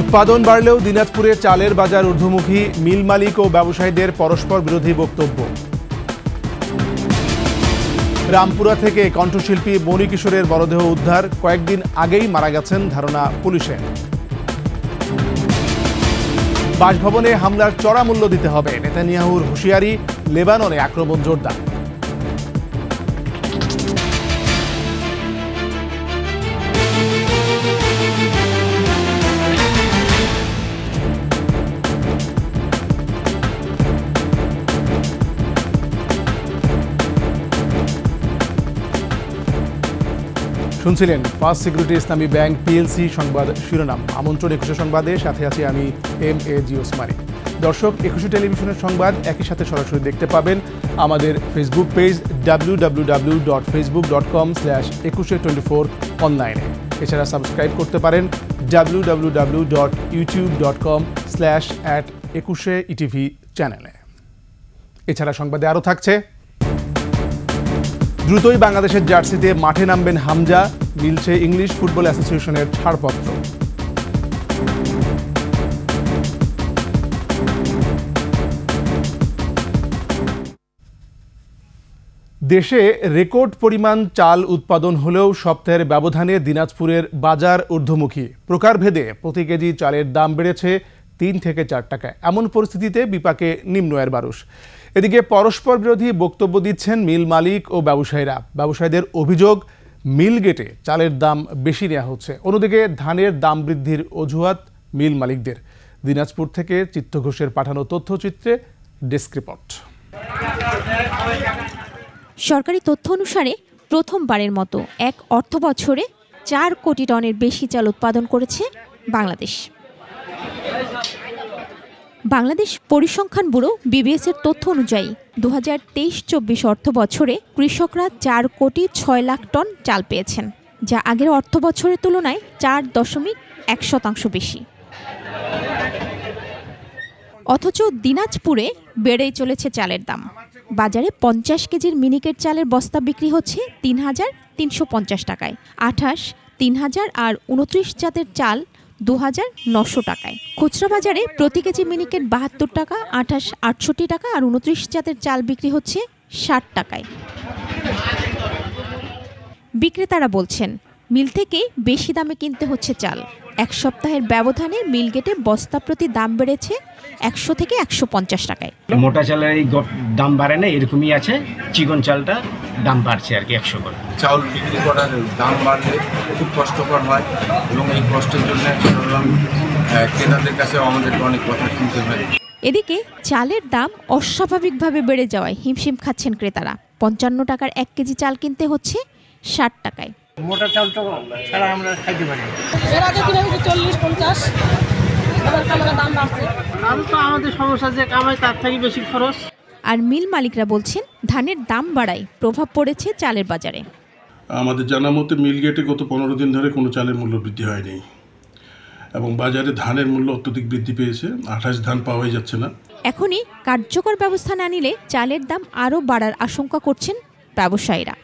উৎপাদন বাড়লেও দিনাজপুরে চালের বাজার ঊর্ধ্বমুখী, মিল মালিক ও ব্যবসায়ীদের পরস্পর বিরোধী বক্তব্য। রামপুরা থেকে কণ্ঠশিল্পী মণি কিশোরের মরদেহ উদ্ধার, কয়েকদিন আগেই মারা গেছেন ধারণা পুলিশের। বাসভবনে হামলার চড়া মূল্য দিতে হবে, নেতানিয়াহুর হুঁশিয়ারি, লেবাননে আক্রমণ জোরদার। শুনছিলেন ফার্স্ট সিকিউরিটি ইসলামী ব্যাংক পিএলসি সংবাদ শিরোনাম। আমন্ত্রণ ২১ সংবাদে, সাথে আছি আমি MAG ওসমানী। দর্শক, ২১ টেলিভিশনের সংবাদ একই সাথে সরাসরি দেখতে পাবেন আমাদের ফেসবুক পেজ www.facebook.com/2124 অনলাইনে। এছাড়া সাবস্ক্রাইব করতে পারেন www.youtube.com/@21etv চ্যানেলে। এছাড়া সংবাদে আরও থাকছে, দ্রুতই বাংলাদেশের জার্সিতে মাঠে নামবেন হামজা, মিলছে ইংলিশ ফুটবল অ্যাসোসিয়েশনের ছাড়পত্র। দেশে রেকর্ড পরিমাণ চাল উৎপাদন হলেও সপ্তাহের ব্যবধানে দিনাজপুরের বাজার ঊর্ধ্বমুখী। প্রকারভেদে প্রতি কেজি চালের দাম বেড়েছে ৩ থেকে ৪ টাকা। এমন পরিস্থিতিতে বিপাকে নিম্ন আয়ের মানুষ। এদিকে পরস্পর বিরোধী বক্তব্য দিচ্ছেন মিল মালিক ও ব্যবসায়ীরা। ব্যবসায়ীদের অভিযোগ, মিল গেটে চালের দাম বেশি নেওয়া হচ্ছে। অন্যদিকে ধানের দাম বৃদ্ধির অজুহাত মিল মালিকদের। দিনাজপুর থেকে চিত্ত ঘোষের পাঠানো তথ্যচিত্রে ডেস্ক রিপোর্ট। সরকারি তথ্য অনুসারে প্রথমবারের মতো এক অর্থবছরে ৪ কোটি টনের বেশি চাল উৎপাদন করেছে বাংলাদেশ। বাংলাদেশ পরিসংখ্যান ব্যুরো BBS এর তথ্য অনুযায়ী 2023-24 অর্থ বছরে কৃষকরা 4 কোটি 6 লাখ টন চাল পেয়েছেন, যা আগের অর্থ বছরের তুলনায় 4.1% বেশি। অথচ দিনাজপুরে বেড়েই চলেছে চালের দাম। বাজারে 50 কেজির মিনিকেট চালের বস্তা বিক্রি হচ্ছে ৩,৩50 টাকায়, 28, ৩,০০০ আর 29 জাতের চাল 2,900 টাকায়। খুচরা বাজারে প্রতি কেজি মিনিকেট 72 টাকা, 28, 68 টাকা আর 29 জাতের চাল বিক্রি হচ্ছে 60 টাকায়। বিক্রেতারা বলছেন, মিল থেকে বেশি দামে কিনতে হচ্ছে চাল। এক সপ্তাহের ব্যবধানে মিল গেটে বস্তা প্রতি দাম বেড়েছে 100 থেকে 150 টাকায়। মোটা চালের এই দাম বাড়ে না, এরকমই আছে। চিকন চালটা দাম বাড়ছে আর কি 100 করে। চাউল বিক্রি করার দাম বাড়লে খুব কষ্টকর হয় এবং এই কষ্টের জন্য ক্রেতাদের কাছে আমাদেরকে অনেক কথা শুনতে হয়। এদিকে চালের দাম অস্বাভাবিকভাবে বেড়ে যাওয়ায় হিমশিম খাচ্ছেন ক্রেতারা। 55 টাকার 1 কেজি চাল কিনতে হচ্ছে 60 টাকায়। মোটা চাল তো ছাড়া আমরা খাইতে পারি। এর আগে কিনে 40-50, এবার কালকে দাম বাড়ছে। দাম তো আমাদের সমস্যা, যে কামাই তার থেকে বেশি খরচ। আর মিল মালিকরা বলছেন, ধানের দাম বাড়ায় প্রভাব পড়েছে চালের বাজারে। আমাদের জানা মতে মিল গেটে গত 15 দিন ধরে কোনো চালের মূল্য বৃদ্ধি হয়নি এবং বাজারে ধানের মূল্য অত্যধিক বৃদ্ধি পেয়েছে। 28 ধান পাওয়াই যাচ্ছে না। এখনই কার্যকর ব্যবস্থা না নিলে চালের দাম আরও বাড়ার আশঙ্কা করছেন ব্যবসায়ীরা।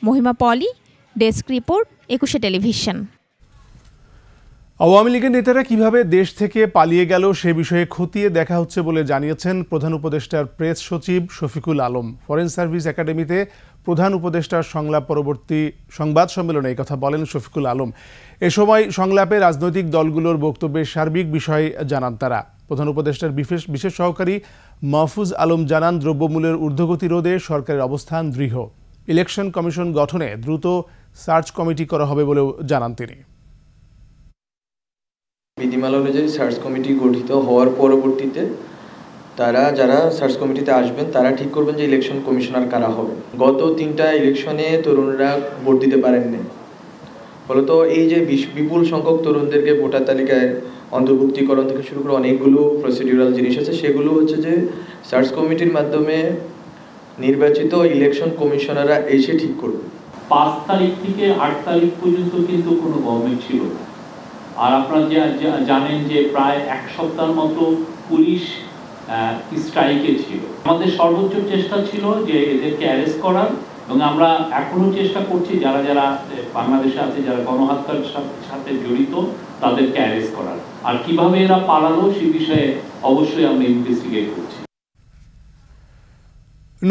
মহিমা পলি, ডেস্ক রিপোর্ট, 21 টেলিভিশন। আওয়ামী লীগের নেতারা কিভাবে দেশ থেকে পালিয়ে গেল সে বিষয়ে খতিয়ে দেখা হচ্ছে বলে জানিয়েছেন প্রধান উপদেষ্টার প্রেস সচিব শফিকুল আলম। ফরেন সার্ভিস একাডেমিতে প্রধান উপদেষ্টার সংলাপ পরবর্তী সংবাদ সম্মেলনে এই কথা বলেন শফিকুল আলম। এ সময় সংলাপে রাজনৈতিক দলগুলোর বক্তব্যের সার্বিক বিষয়ে জানান তারা। প্রধান উপদেষ্টার বিশেষ সহকারী মাহফুজ আলম জানান, দ্রব্যমূল্যের ঊর্ধ্বগতি রোধে সরকারের অবস্থান দৃঢ়। ইলেকশন কমিশন গঠনে দ্রুত সার্চ কমিটি করা হবে বলেও জানান তিনি। বিধিমালা অনুযায়ী সার্চ কমিটি গঠিত হওয়ার পরবর্তীতে তারা যারা সার্চ কমিটিতে আসবেন তারা ঠিক করবেন যে ইলেকশন কমিশনার কারা হবে। গত 3টা ইলেকশনে তরুণরা ভোট দিতে পারেননি, ফলত এই যে বিপুল সংখ্যক তরুণদেরকে ভোটার তালিকায় অন্তর্ভুক্তিকরণ থেকে শুরু করে অনেকগুলো প্রসিডিউরাল জিনিস আছে, সেগুলো হচ্ছে যে সার্চ কমিটির মাধ্যমে নির্বাচিত ইলেকশন কমিশনাররা এসে ঠিক করবে। 5 তারিখ থেকে 8 তারিখ পর্যন্ত কিন্তু কোনো গভর্নমেন্ট ছিল না। আর আপনারা জানেন যে প্রায় 1 সপ্তাহের মতো পুলিশ স্ট্রাইকে ছিল। আমাদের সর্বোচ্চ চেষ্টা ছিল যে এদেরকে অ্যারেস্ট করার, এবং আমরা এখনো চেষ্টা করছি যারা যারা বাংলাদেশে আছে, যারা গণহত্যার সাথে জড়িত, তাদেরকে অ্যারেস্ট করার। আর কিভাবে এরা পালালো সে বিষয়ে অবশ্যই আমরা ইনভেস্টিগেট করছি।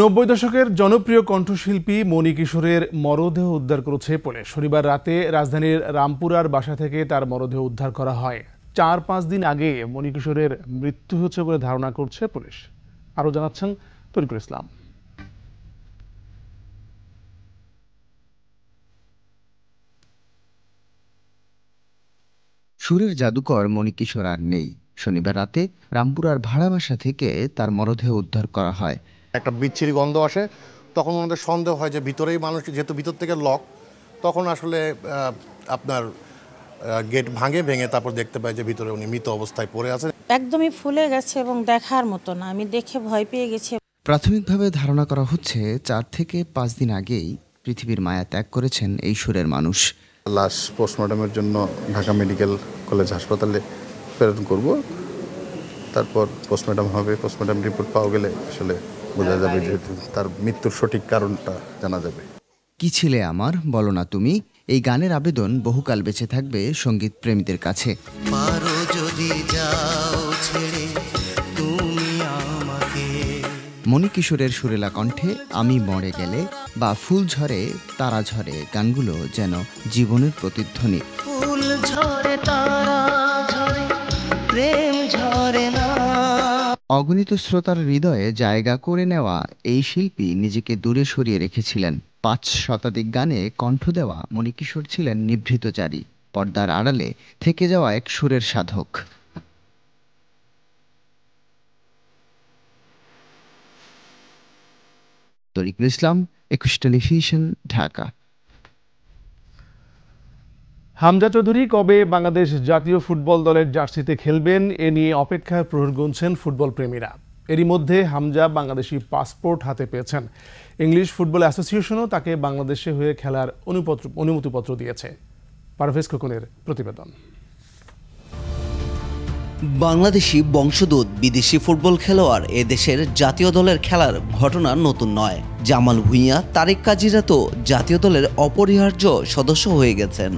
90 দশকের জনপ্রিয় কণ্ঠশিল্পী মণি কিশোরের মরদেহ উদ্ধার করেছে পুলিশ। শনিবার রাতে রাজধানীর রামপুরার বাসা থেকে তার মরদেহ উদ্ধার করা হয়। 4-5 দিন আগে মণি কিশোরের মৃত্যু হয়েছে বলে ধারণা করছে পুলিশ। আরও জানাচ্ছেন তরিকুল ইসলাম। সুরের জাদুকর মণি কিশোর আর নেই। শনিবার রাতে রামপুরার ভাড়া বাসা থেকে তার মরদেহ উদ্ধার করা হয়। একটা বিচ্ছিরি গন্ধ আসে, তখন আমাদের সন্দেহ হয় যে ভিতরেই মানুষ, যেহেতু ভিতর থেকে লক, তখন আসলে আপনার গেট ভেঙে তারপর দেখতে পাই যে ভিতরে উনি মৃত অবস্থায় পড়ে আছেন। একদমই ফুলে গেছে এবং দেখার মতো না, আমি দেখে ভয় পেয়ে গেছি। প্রাথমিকভাবে ধারণা করা হচ্ছে 4 থেকে 5 দিন আগেই পৃথিবীর মায়া ত্যাগ করেছেন এই সুরের মানুষ। লাশ পোস্টমর্টমের জন্য ঢাকা মেডিকেল কলেজ হাসপাতালে প্রেরণ করব, তারপর পোস্টমর্টম হবে। পোস্টমর্টম রিপোর্ট পাওয়া গেলে আসলে বোঝা যাবে যে তার মৃত্যুর সঠিক কারণটা জানা যাবে। কি ছিলে আমার বলো না তুমি, এই গানের আবেদন বহুকাল বেঁচে থাকবে সঙ্গীত প্রেমীদের কাছে। মণি কিশোরের সুরেলা কণ্ঠে আমি মরে গেলে বা ফুল ঝরে তারা ঝরে গানগুলো যেন জীবনের প্রতিধ্বনি। ফুল ঝরে তারা ঝরে প্রেম ঝরে না। অগণিত শ্রোতার হৃদয়ে জায়গা করে নেওয়া এই শিল্পী নিজেকে দূরে সরিয়ে রেখেছিলেন। 5 শতাধিক গানে কণ্ঠ দেওয়া মণি কিশোর ছিলেন নিভৃতচারী, পর্দার আড়ালে থেকে যাওয়া এক সুরের সাধক। তরিকুল ইসলাম, 21 টেলিভিশন, ঢাকা। হামজা চৌধুরী কবে বাংলাদেশ জাতীয় ফুটবল দলের জার্সিতে খেলবেন এ নিয়ে অপেক্ষার প্রহর গুনছেন ফুটবল প্রেমীরা। এরই মধ্যে হামজা বাংলাদেশি পাসপোর্ট হাতে পেয়েছেন। ইংলিশ ফুটবল অ্যাসোসিয়েশনও তাকে বাংলাদেশে হয়ে খেলার অনুমতিপত্র দিয়েছে। পারভেজ খোকনের প্রতিবেদন। বাংলাদেশি বংশোদ্ভূত বিদেশি ফুটবল খেলোয়াড় এ দেশের জাতীয় দলের খেলার ঘটনা নতুন নয়। জামাল ভুঁইয়া, তারেক কাজিরা তো জাতীয় দলের অপরিহার্য সদস্য হয়ে গেছেন।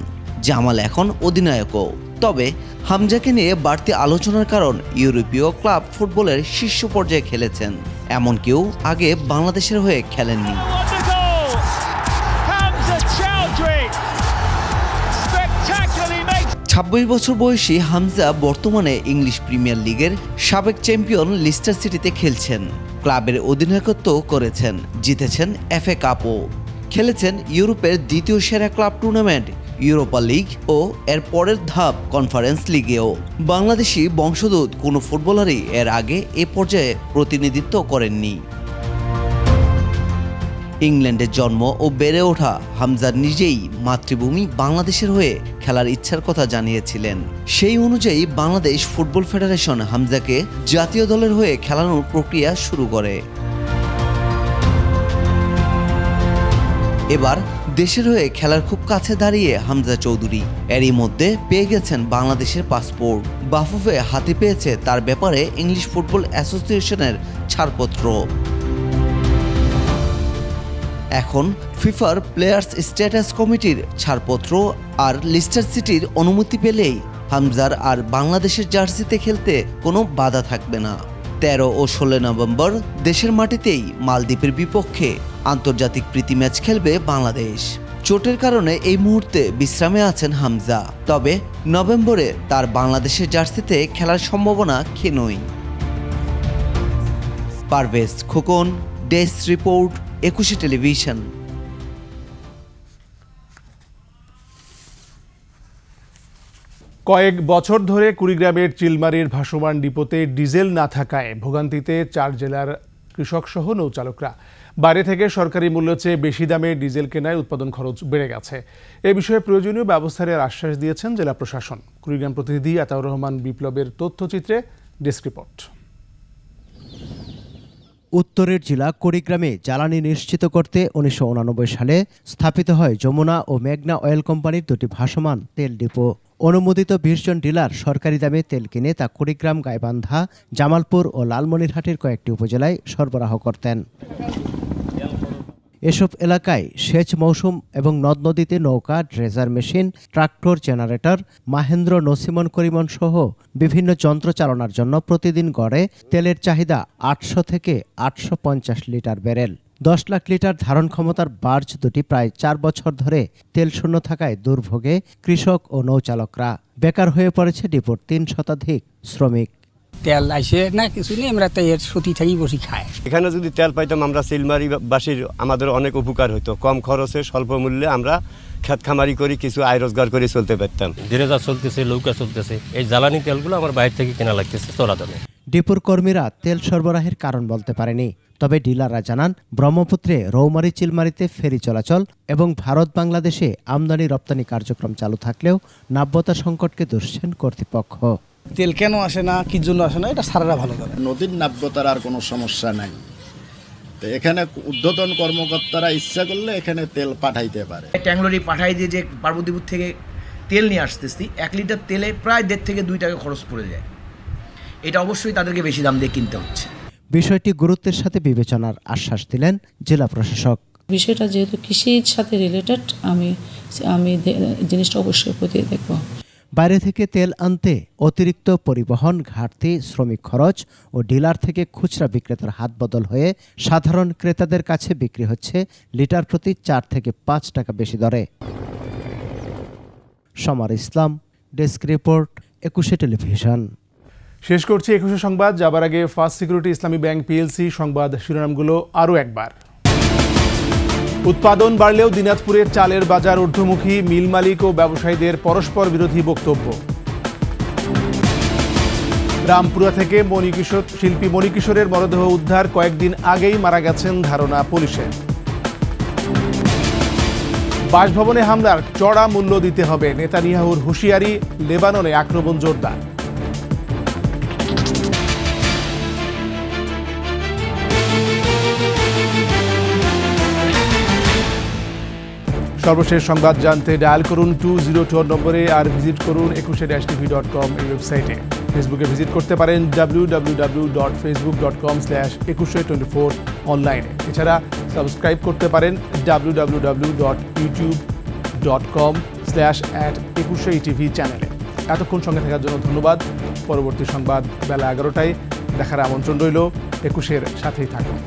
জামাল এখন অধিনায়কও। তবে হামজাকে নিয়ে বাড়তি আলোচনার কারণ ইউরোপীয় ক্লাব ফুটবলের শীর্ষ পর্যায়ে খেলেছেন এমন কেউ আগে বাংলাদেশের হয়ে খেলেননি। 26 বছর বয়সী হামজা বর্তমানে ইংলিশ প্রিমিয়ার লিগের সাবেক চ্যাম্পিয়ন লিস্টার সিটিতে খেলছেন। ক্লাবের অধিনায়কত্ব করেছেন, জিতেছেন FA কাপও, খেলেছেন ইউরোপের দ্বিতীয় সেরা ক্লাব টুর্নামেন্ট ইউরোপা লিগ ও এর পরের ধাপ কনফারেন্স লিগেও। বাংলাদেশি বংশোদ্ভূত কোনো ফুটবলারই এর আগে এ পর্যায়ে প্রতিনিধিত্ব করেননি। ইংল্যান্ডে জন্ম ও বেড়ে ওঠা হামজা নিজেই মাতৃভূমি বাংলাদেশের হয়ে খেলার ইচ্ছার কথা জানিয়েছিলেন। সেই অনুযায়ী বাংলাদেশ ফুটবল ফেডারেশন হামজাকে জাতীয় দলের হয়ে খেলানোর প্রক্রিয়া শুরু করে। এবার দেশের হয়ে খেলার খুব কাছে দাঁড়িয়ে হামজা চৌধুরী এরই মধ্যে পেয়ে গেছেন বাংলাদেশের পাসপোর্ট। বাফুফে হাতে পেয়েছে তার ব্যাপারে ইংলিশ ফুটবল অ্যাসোসিয়েশনের ছাড়পত্র। এখন ফিফার প্লেয়ার্স স্ট্যাটাস কমিটির ছাড়পত্র আর লিস্টার সিটির অনুমতি পেলেই হামজার আর বাংলাদেশের জার্সিতে খেলতে কোনো বাধা থাকবে না। 13 ও 16 নভেম্বর দেশের মাটিতেই মালদ্বীপের বিপক্ষে আন্তর্জাতিক প্রীতি ম্যাচ খেলবে বাংলাদেশ। চোটের কারণে এই মুহূর্তে বিশ্রামে আছেন হামজা, তবে নভেম্বরে তার বাংলাদেশের জার্সিতে খেলার সম্ভাবনা ক্ষীণই। Parvez Khokon, desk report, 21 television. কয়েক বছর ধরে কুড়িগ্রামের চিলমারির ভাসমান ডিপোতে ডিজেল না থাকায় ভোগান্তিতে 4 জেলার কৃষক সহ নৌচালকরা। বাইরে থেকে সরকারি মূল্য চেয়ে বেশি দামে ডিজেল কেনায় উৎপাদন খরচ বেড়ে গেছে। এ বিষয়ে প্রয়োজনীয় ব্যবস্থা নেওয়ার আশ্বাস দিয়েছেন জেলা প্রশাসন। কুড়িগ্রাম প্রতিনিধি আতাউর রহমান বিপ্লবের তথ্যচিত্রে ডেস্ক রিপোর্ট। উত্তরের জেলা কুড়িগ্রামে জ্বালানি নিশ্চিত করতে 1989 সালে স্থাপিত হয় যমুনা ও মেঘনা অয়েল কোম্পানির 2টি ভাসমান তেল ডিপো। অনুমোদিত 20 জন ডিলার সরকারি দামে তেল কিনে তা কুড়িগ্রাম, গাইবান্ধা, জামালপুর ও লালমনিরহাটের কয়েকটি উপজেলায় সরবরাহ করতেন। এসব এলাকায় সেচ মৌসুম এবং নদ নদীতে নৌকা, dredger machine, tractor, generator, Mahindra, nosimon Korimon সহ বিভিন্ন যন্ত্র চালনার জন্য প্রতিদিন গড়ে তেলের চাহিদা 800 থেকে 850 লিটার ব্যারেল। 10 লাখ লিটার ধারণ ক্ষমতার বার্জ দুটি প্রায় 4 বছর ধরে তেল শূন্য থাকায় দুর্ভোগে কৃষক ও নৌচালকরা। বেকার হয়ে পড়েছে ডিপোর 3 শতাধিক শ্রমিক। তেল আসে না কিছু নেই, আমরা তাই এর সতী থাকি বসি খাই। এখানে যদি তেল পাইতাম আমরা সিলমারিবাসীর আমাদের অনেক উপকার হতো। কম খরচে স্বল্প মূল্যে আমরা খেত খামারি করি কিছু আয় রোজগার করে চলতে পারতাম। ড্রেজার চলতেছে, নৌকা চলতেছে, এই জ্বালানি তেলগুলো আমার বাইরে থেকে কেনা লাগতেছে চড়া দামে। ডিপোর কর্মীরা তেল সরবরাহের কারণ বলতে পারেনি, তবে ডিলাররা জানান ব্রহ্মপুত্রে রৌমারী চিলমারিতে ফেরি চলাচল এবং ভারত বাংলাদেশে আমদানি রপ্তানি কার্যক্রম চালু থাকলেও নাব্যতা সংকটকে দুষছেন কর্তৃপক্ষ। তেল কেন আসে না, কি জন্য আসে না, এটা সারারা ভালো করে। নদীর নাব্যতার আর কোনো সমস্যা নাই, তো এখানে ঊর্ধ্বতন কর্মকর্তারা ইচ্ছা করলে এখানে তেল পাঠাইতে পারে। ট্যাংলরি পাঠাই দিয়ে যে পার্বতীপুর থেকে তেল নিয়ে আসতেছি, 1 লিটার তেলে প্রায় 1.5 থেকে 2 টাকা খরচ পড়ে যায়। এটা অবশ্যই তাদেরকে বেশি দাম দিয়ে কিনতে হচ্ছে। বিষয়টি গুরুত্বের সাথে বিবেচনার আশ্বাস দিলেন জেলা প্রশাসক। বিষয়টা যেহেতু কৃষির সাথে রিলেটেড, আমি জিনিসটা অবশ্যই খতিয়ে দেখব। বাইরে থেকে তেল আনতে অতিরিক্ত পরিবহন, ঘাটতি, শ্রমিক খরচ ও ডিলার থেকে খুচরা বিক্রেতার হাত বদল হয়ে সাধারণ ক্রেতাদের কাছে বিক্রি হচ্ছে লিটার প্রতি 4 থেকে 5 টাকা বেশি দরে। সমর ইসলাম, ডেস্ক রিপোর্ট, 21 টেলিভিশন। শেষ করছি 21 সংবাদ। যাবার আগে ফার্স্ট সিকিউরিটি ইসলামী ব্যাংক পিএলসি সংবাদ শিরোনামগুলো আরও একবার। উৎপাদন বাড়লেও দিনাজপুরে চালের বাজার ঊর্ধ্বমুখী, মিল মালিক ও ব্যবসায়ীদের পরস্পর বিরোধী বক্তব্য। রামপুরা থেকে শিল্পী মণিকিশোরের মরদেহ উদ্ধার, কয়েকদিন আগেই মারা গেছেন ধারণা পুলিশের। বাসভবনে হামলার চড়া মূল্য দিতে হবে, নেতানিয়াহুর হুঁশিয়ারি, লেবাননে আক্রমণ জোরদার। সর্বশেষ সংবাদ জানতে ডায়াল করুন 2024 নম্বরে আর ভিজিট করুন 21tv.com এই ওয়েবসাইটে। ফেসবুকে ভিজিট করতে পারেন www.facebook.com/2124 অনলাইনে। এছাড়া সাবস্ক্রাইব করতে পারেন www.youtube.com/@21tv চ্যানেলে। এতক্ষণ সঙ্গে থাকার জন্য ধন্যবাদ। পরবর্তী সংবাদ বেলা 11টায় দেখার আমন্ত্রণ রইল। 21-এর সাথেই থাকুন।